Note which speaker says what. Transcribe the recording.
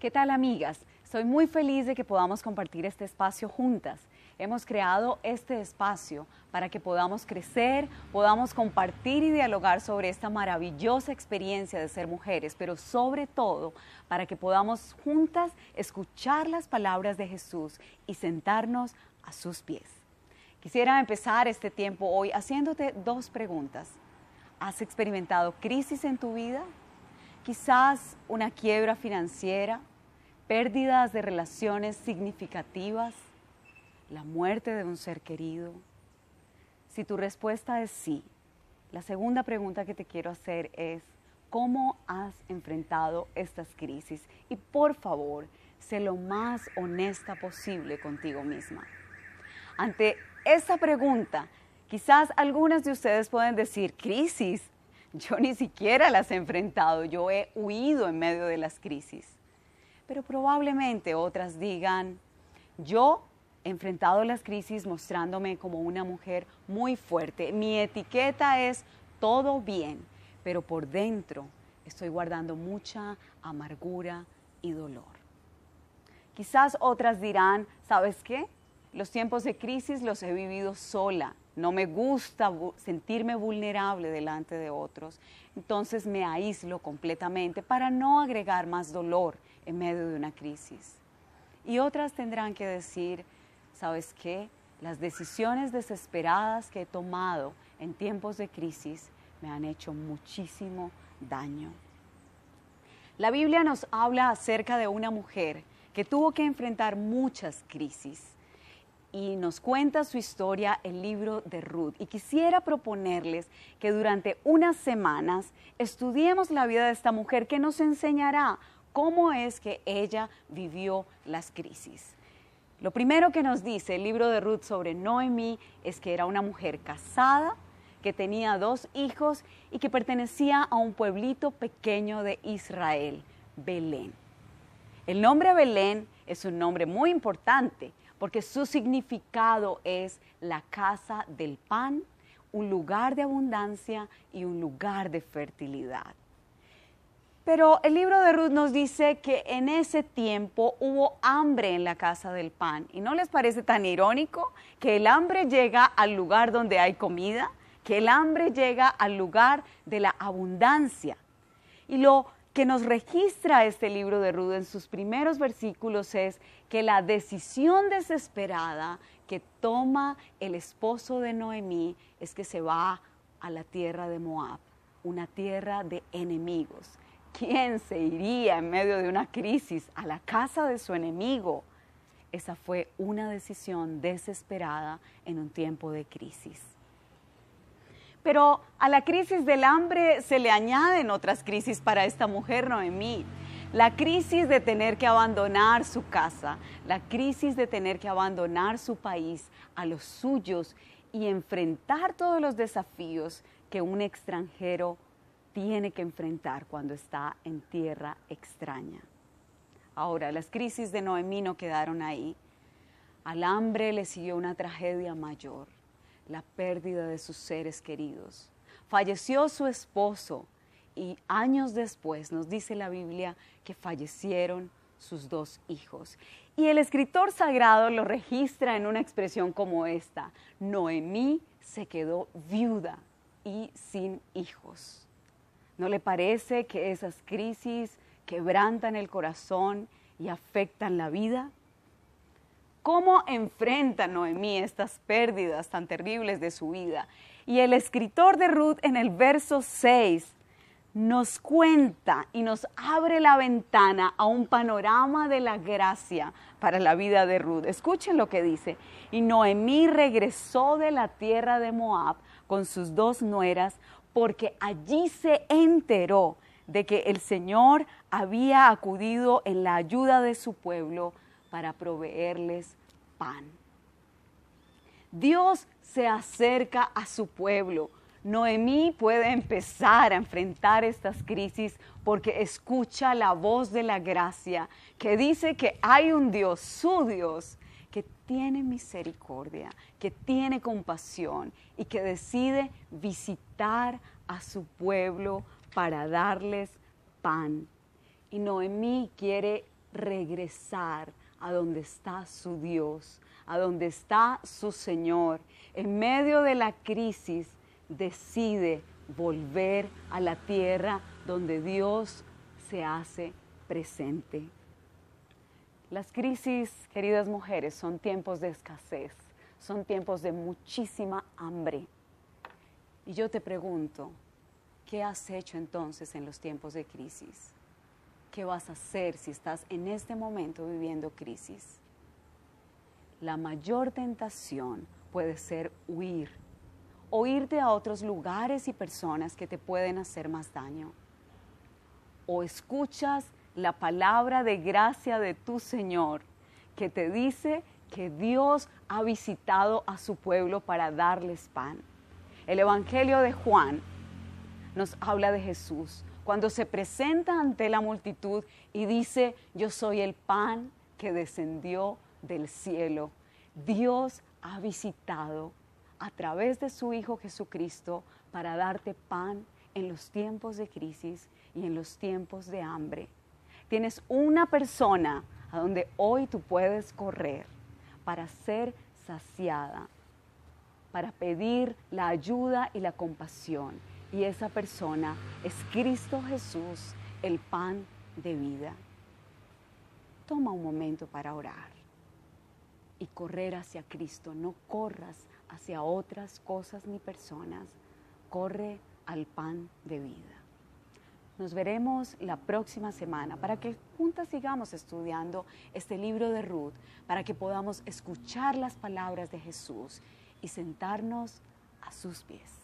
Speaker 1: ¿Qué tal, amigas? Estoy muy feliz de que podamos compartir este espacio juntas. Hemos creado este espacio para que podamos crecer, podamos compartir y dialogar sobre esta maravillosa experiencia de ser mujeres, pero sobre todo para que podamos juntas escuchar las palabras de Jesús y sentarnos a sus pies. Quisiera empezar este tiempo hoy haciéndote dos preguntas. ¿Has experimentado crisis en tu vida? Quizás una quiebra financiera, pérdidas de relaciones significativas, la muerte de un ser querido. Si tu respuesta es sí, la segunda pregunta que te quiero hacer es, ¿cómo has enfrentado estas crisis? Y por favor, sé lo más honesta posible contigo misma. Ante esta pregunta, quizás algunas de ustedes pueden decir, crisis, yo ni siquiera las he enfrentado, yo he huido en medio de las crisis. Pero probablemente otras digan, yo he enfrentado las crisis mostrándome como una mujer muy fuerte. Mi etiqueta es todo bien, pero por dentro estoy guardando mucha amargura y dolor. Quizás otras dirán, ¿sabes qué? Los tiempos de crisis los he vivido sola. No me gusta sentirme vulnerable delante de otros. Entonces me aíslo completamente para no agregar más dolor en medio de una crisis. Y otras tendrán que decir, ¿sabes qué? Las decisiones desesperadas que he tomado en tiempos de crisis me han hecho muchísimo daño. La Biblia nos habla acerca de una mujer que tuvo que enfrentar muchas crisis y nos cuenta su historia el libro de Ruth. Y quisiera proponerles que durante unas semanas estudiemos la vida de esta mujer que nos enseñará cómo es que ella vivió las crisis. Lo primero que nos dice el libro de Ruth sobre Noemí es que era una mujer casada, que tenía 2 hijos y que pertenecía a un pueblito pequeño de Israel, Belén. El nombre Belén es un nombre muy importante porque su significado es la casa del pan, un lugar de abundancia y un lugar de fertilidad. Pero el libro de Ruth nos dice que en ese tiempo hubo hambre en la casa del pan. ¿Y no les parece tan irónico que el hambre llega al lugar donde hay comida? Que el hambre llega al lugar de la abundancia. Y lo que nos registra este libro de Ruth en sus primeros versículos es que la decisión desesperada que toma el esposo de Noemí es que se va a la tierra de Moab, una tierra de enemigos. ¿Quién se iría en medio de una crisis a la casa de su enemigo? Esa fue una decisión desesperada en un tiempo de crisis. Pero a la crisis del hambre se le añaden otras crisis para esta mujer Noemí. La crisis de tener que abandonar su casa, la crisis de tener que abandonar su país, a los suyos y enfrentar todos los desafíos que un extranjero tiene que enfrentar cuando está en tierra extraña. Ahora, las crisis de Noemí no quedaron ahí. Al hambre le siguió una tragedia mayor, la pérdida de sus seres queridos. Falleció su esposo y años después nos dice la Biblia que fallecieron sus 2 hijos. Y el escritor sagrado lo registra en una expresión como esta: Noemí se quedó viuda y sin hijos. ¿No le parece que esas crisis quebrantan el corazón y afectan la vida? ¿Cómo enfrenta Noemí estas pérdidas tan terribles de su vida? Y el escritor de Ruth en el verso 6 nos cuenta y nos abre la ventana a un panorama de la gracia para la vida de Ruth. Escuchen lo que dice. Y Noemí regresó de la tierra de Moab con sus 2 nueras, porque allí se enteró de que el Señor había acudido en la ayuda de su pueblo para proveerles pan. Dios se acerca a su pueblo. Noemí puede empezar a enfrentar estas crisis porque escucha la voz de la gracia que dice que hay un Dios, su Dios, que tiene misericordia, que tiene compasión y que decide visitar a su pueblo para darles pan. Y Noemí quiere regresar a donde está su Dios, a donde está su Señor. En medio de la crisis, decide volver a la tierra donde Dios se hace presente. Las crisis, queridas mujeres, son tiempos de escasez, son tiempos de muchísima hambre. Y yo te pregunto, ¿qué has hecho entonces en los tiempos de crisis? ¿Qué vas a hacer si estás en este momento viviendo crisis? La mayor tentación puede ser huir, o irte a otros lugares y personas que te pueden hacer más daño. O escuchas la palabra de gracia de tu Señor, que te dice que Dios ha visitado a su pueblo para darles pan. El Evangelio de Juan nos habla de Jesús cuando se presenta ante la multitud y dice: yo soy el pan que descendió del cielo. Dios ha visitado a través de su Hijo Jesucristo para darte pan en los tiempos de crisis y en los tiempos de hambre. Tienes una persona a donde hoy tú puedes correr para ser saciada, para pedir la ayuda y la compasión. Y esa persona es Cristo Jesús, el pan de vida. Toma un momento para orar y correr hacia Cristo. No corras hacia otras cosas ni personas. Corre al pan de vida. Nos veremos la próxima semana para que juntas sigamos estudiando este libro de Ruth, para que podamos escuchar las palabras de Jesús y sentarnos a sus pies.